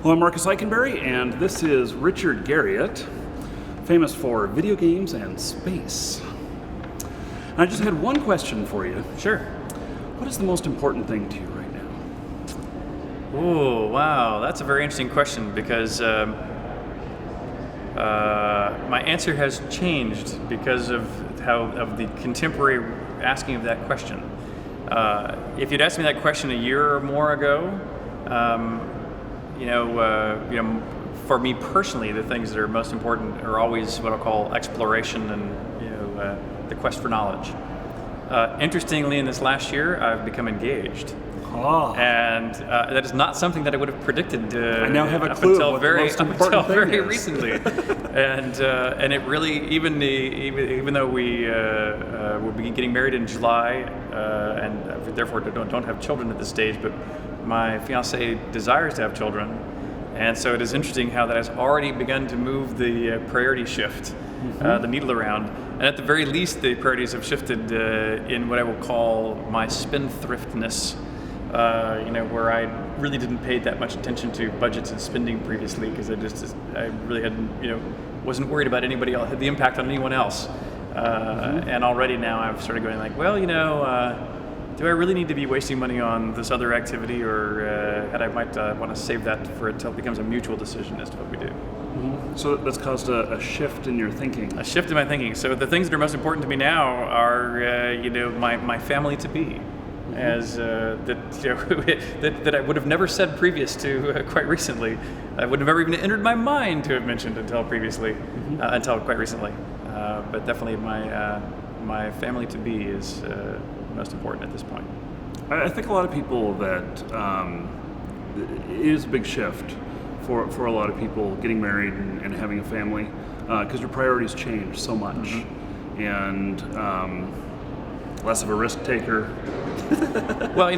Well, I'm Marcus Eikenberry, and this is Richard Garriott, famous for video games and space. And I just had one question for you. Sure. What is the most important thing to you right now? Oh, wow, that's a very interesting question because my answer has changed because of the contemporary asking of that question. If you'd asked me that question a year or more ago, for me personally, the things that are most important are always what I'll call exploration and the quest for knowledge. Interestingly, in this last year, I've become engaged. And that is not something that I would have predicted. I now have a clue until what very, the most important until very thing is. recently. And it really, even though we will be getting married in July, and therefore don't have children at this stage, but my fiance desires to have children, and so it is interesting how that has already begun to move the priority shift, the needle around. And at the very least, the priorities have shifted in what I will call my spendthriftness. Where I really didn't pay that much attention to budgets and spending previously because I really hadn't, wasn't worried about anybody else, had the impact on anyone else. And already now I've started going like, well, do I really need to be wasting money on this other activity, or I might want to save that for until it becomes a mutual decision as to what we do. So that's caused a shift in your thinking. A shift in my thinking. So the things that are most important to me now are, my family to be. As that I would have never said previous to quite recently. I would have never even entered my mind to have mentioned until previously, until quite recently. But definitely my family to be is most important at this point. I think a lot of people that it is a big shift for a lot of people getting married and having a family because your priorities change so much, and less of a risk taker. Well,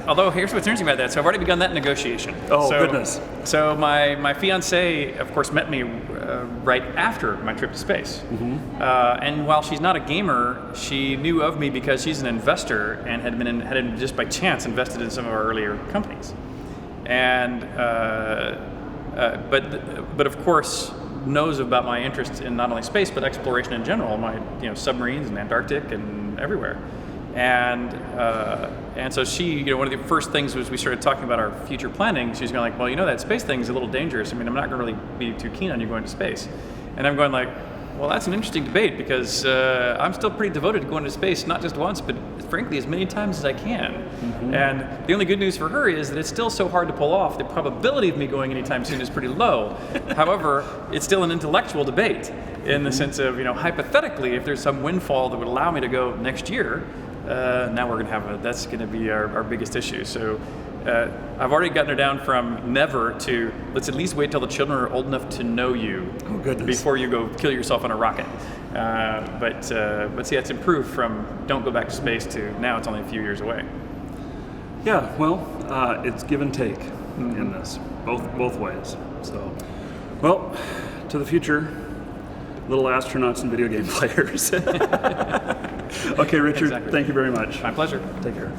although here's what's interesting about that. So I've already begun that negotiation. Oh, goodness. So my fiance, of course, met me right after my trip to space. And while she's not a gamer, she knew of me because she's an investor and had just by chance invested in some of our earlier companies. And but of course knows about my interest in not only space but exploration in general. My submarines in Antarctic and everywhere. And so she, one of the first things was we started talking about our future planning. She's going like, well, that space thing is a little dangerous. I'm not going to really be too keen on you going to space. And I'm going like, well, that's an interesting debate because I'm still pretty devoted to going to space, not just once, but frankly as many times as I can. And the only good news for her is that it's still so hard to pull off. The probability of me going anytime soon is pretty low. However, it's still an intellectual debate in the sense of, hypothetically, if there's some windfall that would allow me to go next year, now we're going to that's going to be our biggest issue. So I've already gotten her down from never to let's at least wait till the children are old enough to know you before you go kill yourself on a rocket. But see, it's improved from don't go back to space to now it's only a few years away. Yeah, well, it's give and take in this, both ways. So, well, to the future, little astronauts and video game players. Okay, Richard, Exactly. Thank you very much. My pleasure. Take care.